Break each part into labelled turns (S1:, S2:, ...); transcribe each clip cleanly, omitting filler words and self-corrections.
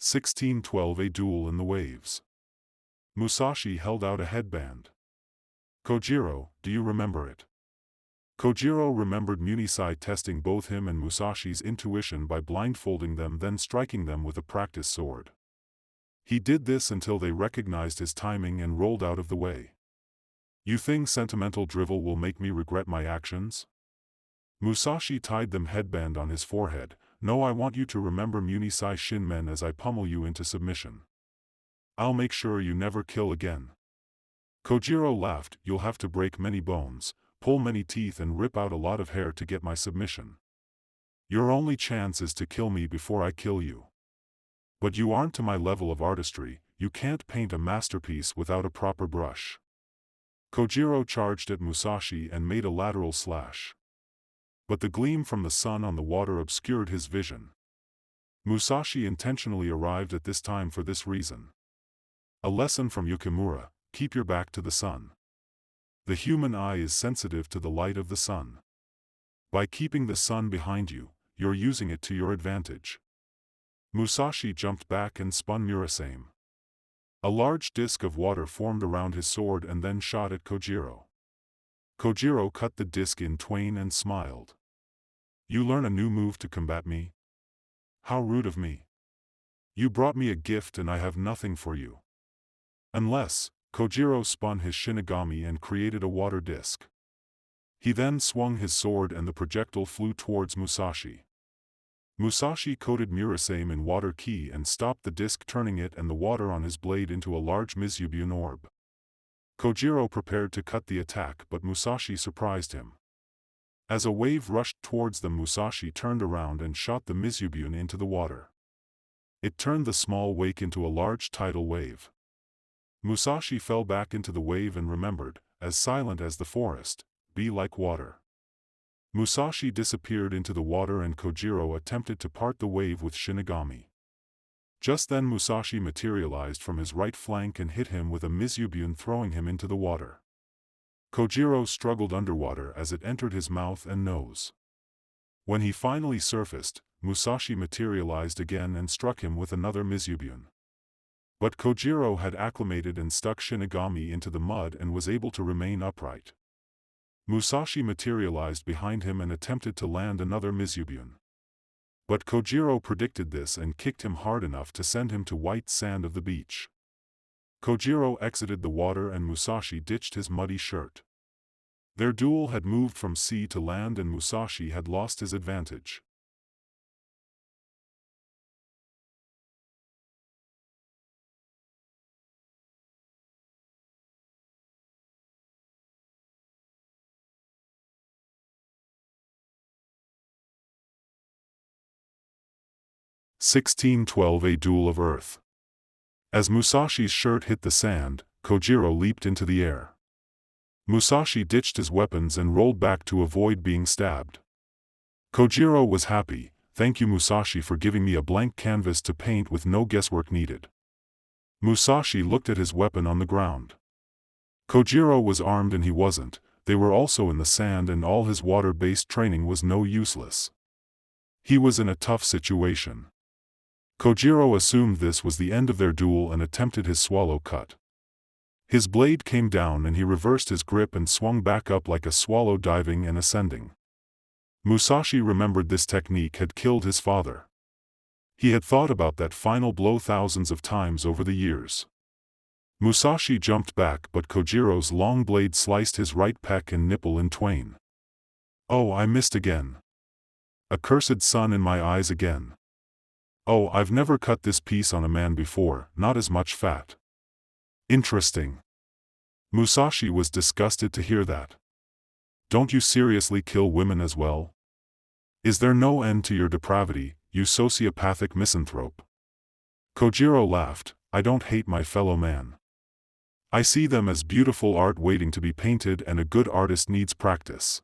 S1: 1612 A duel in the waves. Musashi held out a headband. Kojiro, do you remember it? Kojiro remembered Munisai testing both him and Musashi's intuition by blindfolding them, then striking them with a practice sword. He did this until they recognized his timing and rolled out of the way. You think sentimental drivel will make me regret my actions? Musashi tied them headband on his forehead. No, I want you to remember Munisai Shinmen as I pummel you into submission. I'll make sure you never kill again. Kojiro laughed. You'll have to break many bones, pull many teeth and rip out a lot of hair to get my submission. Your only chance is to kill me before I kill you. But you aren't to my level of artistry, you can't paint a masterpiece without a proper brush. Kojiro charged at Musashi and made a lateral slash. But the gleam from the sun on the water obscured his vision. Musashi intentionally arrived at this time for this reason. A lesson from Yukimura: keep your back to the sun. The human eye is sensitive to the light of the sun. By keeping the sun behind you, you're using it to your advantage. Musashi jumped back and spun Murasame. A large disk of water formed around his sword and then shot at Kojiro. Kojiro cut the disk in twain and smiled. You learn a new move to combat me? How rude of me. You brought me a gift and I have nothing for you. Unless, Kojiro spun his Shinigami and created a water disk. He then swung his sword and the projectile flew towards Musashi. Musashi coated Murasame in water ki and stopped the disc, turning it and the water on his blade into a large Mizubun orb. Kojiro prepared to cut the attack, but Musashi surprised him. As a wave rushed towards them, Musashi turned around and shot the Mizubun into the water. It turned the small wake into a large tidal wave. Musashi fell back into the wave and remembered, as silent as the forest, be like water. Musashi disappeared into the water and Kojiro attempted to part the wave with Shinigami. Just then Musashi materialized from his right flank and hit him with a Mizubun, throwing him into the water. Kojiro struggled underwater as it entered his mouth and nose. When he finally surfaced, Musashi materialized again and struck him with another Mizubun. But Kojiro had acclimated and stuck Shinigami into the mud and was able to remain upright. Musashi materialized behind him and attempted to land another Mizubun. But Kojiro predicted this and kicked him hard enough to send him to white sand of the beach. Kojiro exited the water and Musashi ditched his muddy shirt. Their duel had moved from sea to land and Musashi had lost his advantage. A duel of earth. As Musashi's shirt hit the sand, Kojiro leaped into the air. Musashi ditched his weapons and rolled back to avoid being stabbed. Kojiro was happy. Thank you Musashi for giving me a blank canvas to paint with no guesswork needed. Musashi looked at his weapon on the ground. Kojiro was armed and he wasn't. They were also in the sand and all his water-based training was no useless. He was in a tough situation. Kojiro assumed this was the end of their duel and attempted his swallow cut. His blade came down and he reversed his grip and swung back up like a swallow diving and ascending. Musashi remembered this technique had killed his father. He had thought about that final blow thousands of times over the years. Musashi jumped back but Kojiro's long blade sliced his right pec and nipple in twain. Oh, I missed again. Accursed sun in my eyes again. Oh, I've never cut this piece on a man before, not as much fat. Interesting. Musashi was disgusted to hear that. Don't you seriously kill women as well? Is there no end to your depravity, you sociopathic misanthrope? Kojiro laughed. I don't hate my fellow man. I see them as beautiful art waiting to be painted and a good artist needs practice.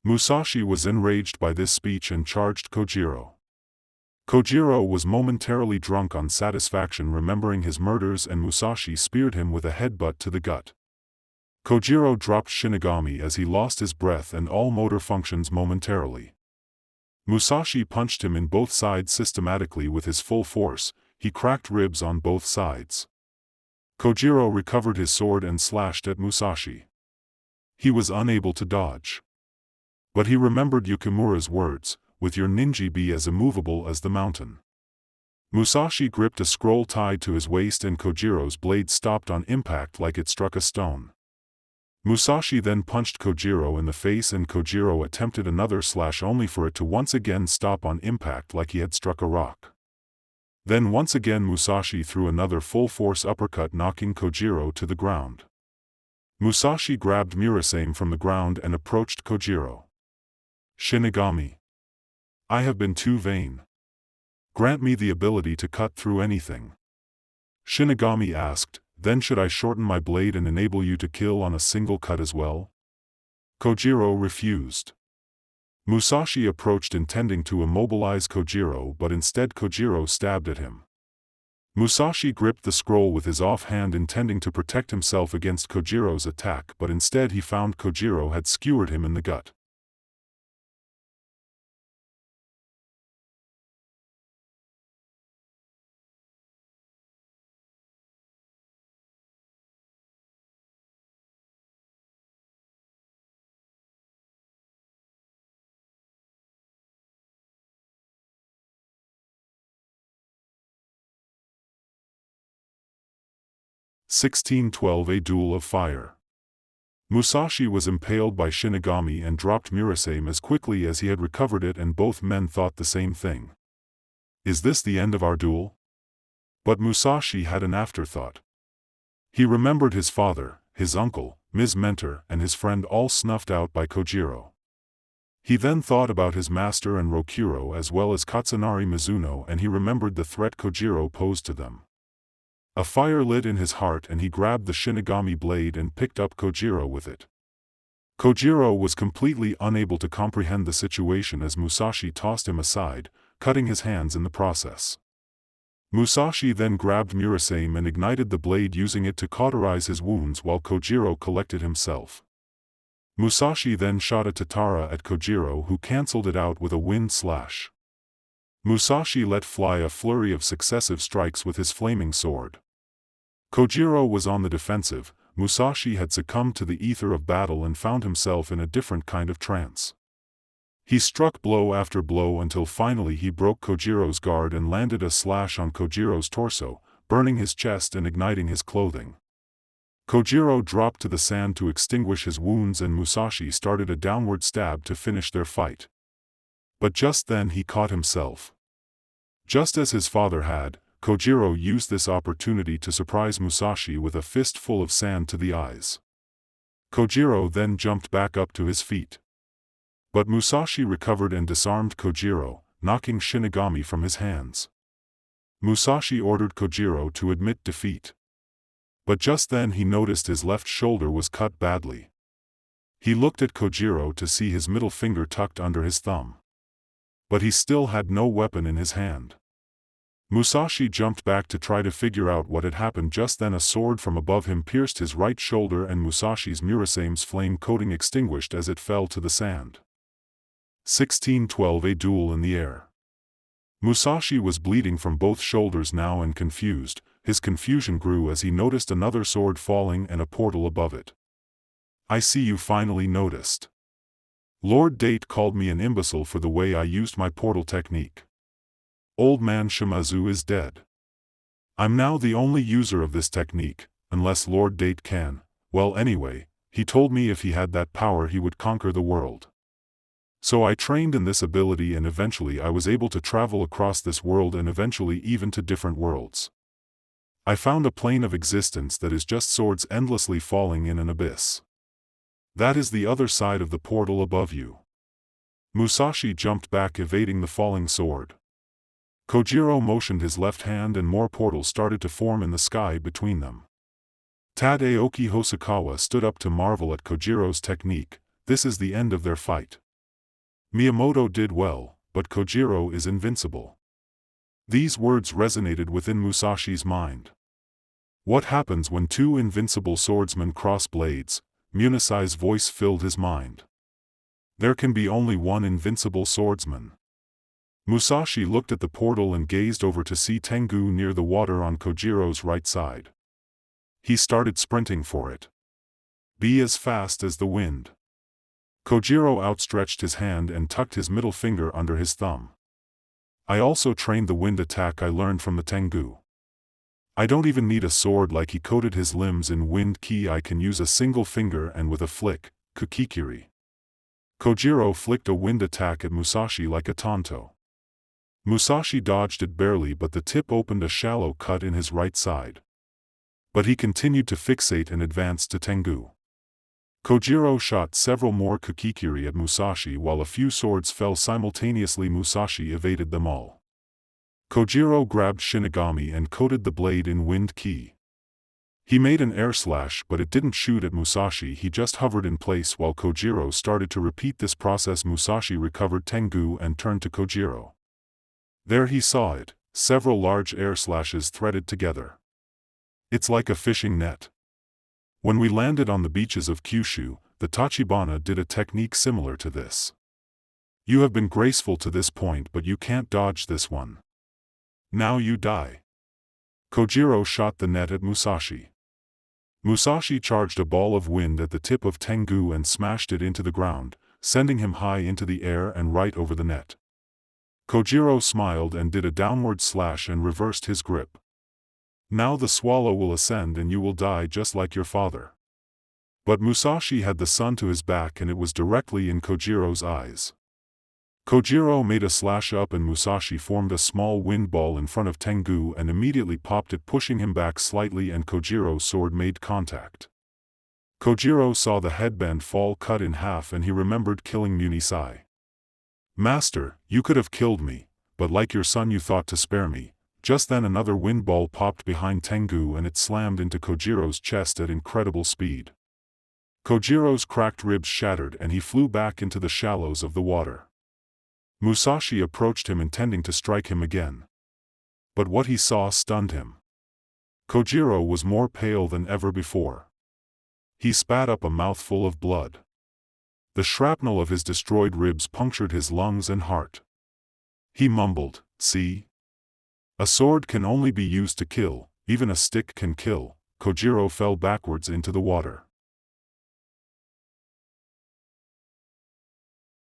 S1: Musashi was enraged by this speech and charged Kojiro. Kojiro was momentarily drunk on satisfaction remembering his murders and Musashi speared him with a headbutt to the gut. Kojiro dropped Shinigami as he lost his breath and all motor functions momentarily. Musashi punched him in both sides systematically with his full force. he cracked ribs on both sides. Kojiro recovered his sword and slashed at Musashi. He was unable to dodge. But he remembered Yukimura's words, "With your ninja be as immovable as the mountain." Musashi gripped a scroll tied to his waist and Kojiro's blade stopped on impact like it struck a stone. Musashi then punched Kojiro in the face and Kojiro attempted another slash only for it to once again stop on impact like he had struck a rock. Then once again Musashi threw another full-force uppercut knocking Kojiro to the ground. Musashi grabbed Murasame from the ground and approached Kojiro. "Shinigami. I have been too vain. Grant me the ability to cut through anything." Shinigami asked, "Then should I shorten my blade and enable you to kill on a single cut as well?" Kojiro refused. Musashi approached intending to immobilize Kojiro but instead Kojiro stabbed at him. Musashi gripped the scroll with his offhand intending to protect himself against Kojiro's attack but instead he found Kojiro had skewered him in the gut. A Duel of Fire. Musashi was impaled by Shinigami and dropped Murasame as quickly as he had recovered it and both men thought the same thing. Is this the end of our duel? But Musashi had an afterthought. He remembered his father, his uncle, Ms. Mentor and his friend all snuffed out by Kojiro. He then thought about his master and Rokuro as well as Katsunari Mizuno and he remembered the threat Kojiro posed to them. A fire lit in his heart and he grabbed the Shinigami blade and picked up Kojiro with it. Kojiro was completely unable to comprehend the situation as Musashi tossed him aside, cutting his hands in the process. Musashi then grabbed Murasame and ignited the blade using it to cauterize his wounds while Kojiro collected himself. Musashi then shot a Tatara at Kojiro who cancelled it out with a wind slash. Musashi let fly a flurry of successive strikes with his flaming sword. Kojiro was on the defensive. Musashi had succumbed to the ether of battle and found himself in a different kind of trance. He struck blow after blow until finally he broke Kojiro's guard and landed a slash on Kojiro's torso, burning his chest and igniting his clothing. Kojiro dropped to the sand to extinguish his wounds and Musashi started a downward stab to finish their fight. But just then he caught himself. Just as his father had, Kojiro used this opportunity to surprise Musashi with a fist full of sand to the eyes. Kojiro then jumped back up to his feet. But Musashi recovered and disarmed Kojiro, knocking Shinigami from his hands. Musashi ordered Kojiro to admit defeat. But just then he noticed his left shoulder was cut badly. He looked at Kojiro to see his middle finger tucked under his thumb. But he still had no weapon in his hand. Musashi jumped back to try to figure out what had happened. Just then a sword from above him pierced his right shoulder and Musashi's Murasame's flame coating extinguished as it fell to the sand. A Duel in the Air. Musashi was bleeding from both shoulders now and confused. His confusion grew as he noticed another sword falling and a portal above it. "I see you finally noticed. Lord Date called me an imbecile for the way I used my portal technique. Old man Shimazu is dead. I'm now the only user of this technique, unless Lord Date can. Well anyway, he told me if he had that power he would conquer the world. So I trained in this ability and eventually I was able to travel across this world and eventually even to different worlds. I found a plane of existence that is just swords endlessly falling in an abyss. That is the other side of the portal above you." Musashi jumped back evading the falling sword. Kojiro motioned his left hand and more portals started to form in the sky between them. Tadaoki Hosokawa stood up to marvel at Kojiro's technique. This is the end of their fight. Miyamoto did well, but Kojiro is invincible. These words resonated within Musashi's mind. What happens when two invincible swordsmen cross blades? Munasai's voice filled his mind. There can be only one invincible swordsman. Musashi looked at the portal and gazed over to see Tengu near the water on Kojiro's right side. He started sprinting for it. Be as fast as the wind. Kojiro outstretched his hand and tucked his middle finger under his thumb. I also trained the wind attack I learned from the Tengu. I don't even need a sword like he coated his limbs in wind ki. I can use a single finger and with a flick, kukikiri. Kojiro flicked a wind attack at Musashi like a tanto. Musashi dodged it barely, but the tip opened a shallow cut in his right side. But he continued to fixate and advanced to Tengu. Kojiro shot several more kukikiri at Musashi while a few swords fell simultaneously. Musashi evaded them all. Kojiro grabbed Shinigami and coated the blade in wind ki. He made an air slash, but it didn't shoot at Musashi. He just hovered in place while Kojiro started to repeat this process. Musashi recovered Tengu and turned to Kojiro. There he saw it, several large air slashes threaded together. It's like a fishing net. When we landed on the beaches of Kyushu, the Tachibana did a technique similar to this. You have been graceful to this point, but you can't dodge this one. Now you die. Kojiro shot the net at Musashi. Musashi charged a ball of wind at the tip of Tengu and smashed it into the ground, sending him high into the air and right over the net. Kojiro smiled and did a downward slash and reversed his grip. Now the swallow will ascend and you will die just like your father. But Musashi had the sun to his back and it was directly in Kojiro's eyes. Kojiro made a slash up and Musashi formed a small wind ball in front of Tengu and immediately popped it, pushing him back slightly, and Kojiro's sword made contact. Kojiro saw the headband fall cut in half and he remembered killing Munisai. Master, you could have killed me, but like your son you thought to spare me. Just then another wind ball popped behind Tengu and it slammed into Kojiro's chest at incredible speed. Kojiro's cracked ribs shattered and he flew back into the shallows of the water. Musashi approached him intending to strike him again. But what he saw stunned him. Kojiro was more pale than ever before. He spat up a mouthful of blood. The shrapnel of his destroyed ribs punctured his lungs and heart. He mumbled, "See? A sword can only be used to kill, even a stick can kill." Kojiro fell backwards into the water.